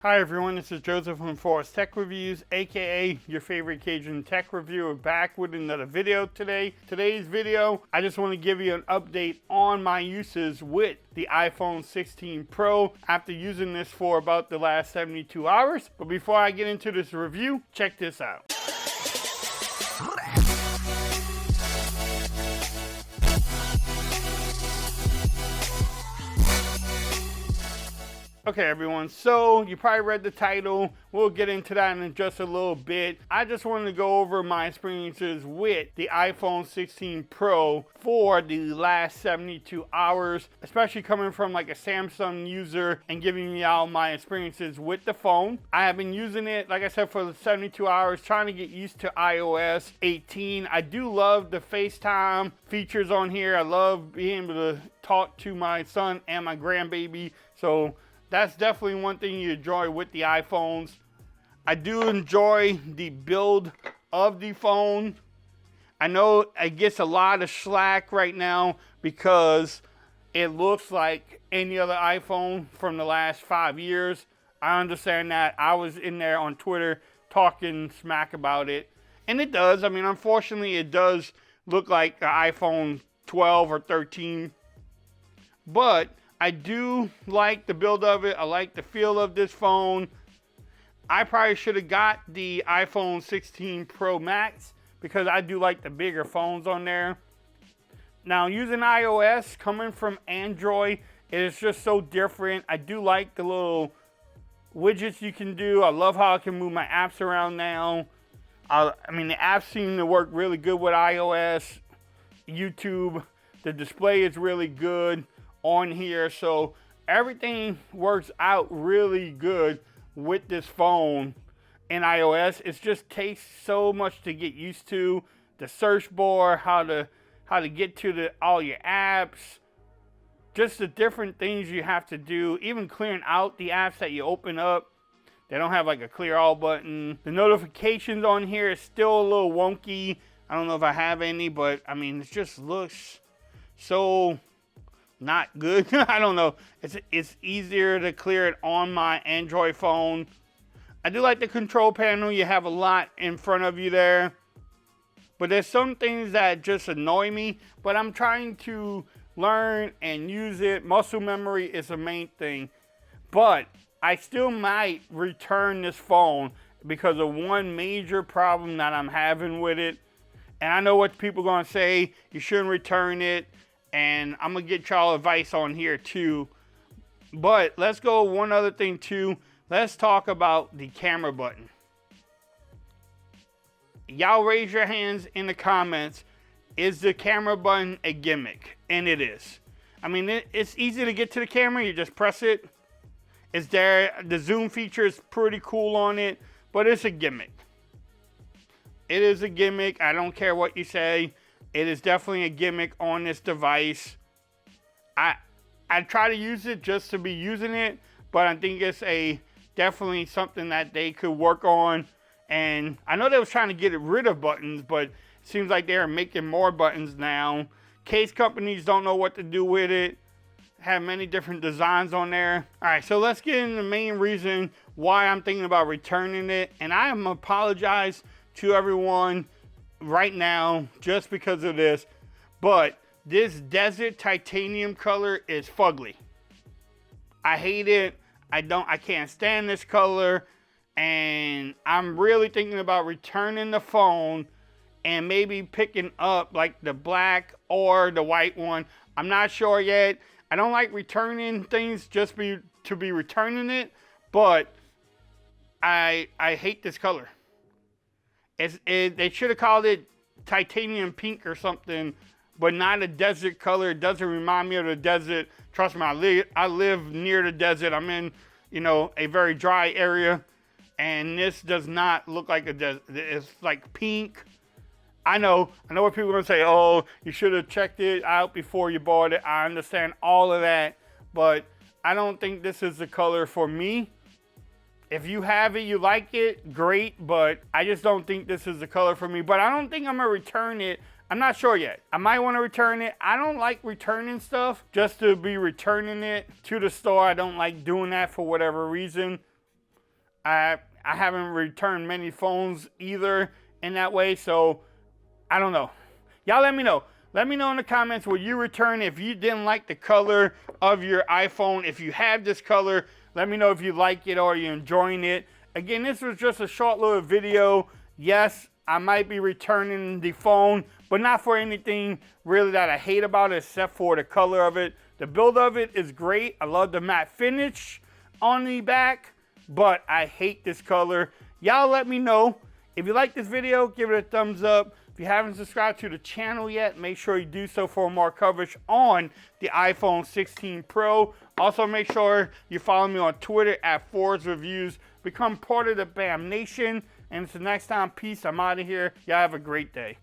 Hi everyone, this is Joseph from Forest Tech Reviews, aka your favorite Cajun tech reviewer, back with another video today. Today's video, I just want to give you an update on my uses with the iPhone 16 Pro after using this for about the last 72 hours. But before I get into this review, check this out. Okay everyone, so you probably read the title. We'll get into that in just a little bit. I just wanted to go over my experiences with the iPhone 16 Pro for the last 72 hours, especially coming from like a Samsung user and giving y'all my experiences with the phone. I have been using it, like I said, for the 72 hours, trying to get used to iOS 18. I do love the FaceTime features on here. I love being able to talk to my son and my grandbaby. So that's definitely one thing you enjoy with the iPhones. I do enjoy the build of the phone. I know it gets a lot of slack right now because it looks like any other iPhone from the last 5 years. I understand that. I was in there on Twitter talking smack about it. And it does. I mean, unfortunately, it does look like an iPhone 12 or 13. But I do like the build of it. I like the feel of this phone. I probably should have got the iPhone 16 Pro Max because I do like the bigger phones on there. Now, using iOS, coming from Android, it is just so different. I do like the little widgets you can do. I love how I can move my apps around now. I mean, the apps seem to work really good with iOS. YouTube, the display is really good on here, so everything works out really good with this phone in iOS. It just takes so much to get used to. The search bar, how to get to all your apps, just the different things you have to do, even clearing out the apps that you open up. They don't have like a clear all button. The notifications on here is still a little wonky. I don't know if I have any, but I mean, it just looks so not good. I don't know. It's easier to clear it on my Android phone. I do like the control panel. You have a lot in front of you there. But there's some things that just annoy me. But I'm trying to learn and use it. Muscle memory is the main thing. But I still might return this phone because of one major problem that I'm having with it. And I know what people are going to say. You shouldn't return it. And I'm going to get y'all advice on here too. But let's go one other thing too. Let's talk about the camera button. Y'all raise your hands in the comments. Is the camera button a gimmick? And it is. I mean, it's easy to get to the camera. You just press it. It's there. The zoom feature is pretty cool on it. But it's a gimmick. It is a gimmick. I don't care what you say. It is definitely a gimmick on this device. I try to use it just to be using it, but I think it's definitely something that they could work on. And I know they was trying to get rid of buttons, but it seems like they're making more buttons now. Case companies don't know what to do with it. Have many different designs on there. All right, so let's get into the main reason why I'm thinking about returning it. And I am apologize to everyone right now just because of this, but this desert titanium color is fugly. I hate it. I can't stand this color, and I'm really thinking about returning the phone and maybe picking up like the black or the white one. I'm not sure yet. I don't like returning things just to be returning it, but I hate this color. They should have called it titanium pink or something, but not a desert color. It doesn't remind me of the desert. Trust me, I live near the desert. I'm in, a very dry area, and this does not look like a desert. It's like pink. I know what people are gonna say. Oh, you should have checked it out before you bought it. I understand all of that, but I don't think this is the color for me. If you have it, you like it, great, but I just don't think this is the color for me. But I don't think I'm going to return it. I'm not sure yet. I might want to return it. I don't like returning stuff just to be returning it to the store. I don't like doing that for whatever reason. I haven't returned many phones either in that way, so I don't know. Y'all let me know. Let me know in the comments, will you return if you didn't like the color of your iPhone? If you have this color, let me know if you like it or you're enjoying it. Again, this was just a short little video. Yes, I might be returning the phone, but not for anything really that I hate about it, except for the color of it. The build of it is great. I love the matte finish on the back, but I hate this color. Y'all let me know. If you like this video, give it a thumbs up. If you haven't subscribed to the channel yet, make sure you do so for more coverage on the iPhone 16 Pro. Also, make sure you follow me on Twitter at Ford's Reviews. Become part of the BAM Nation. And until next time, peace. I'm out of here. Y'all have a great day.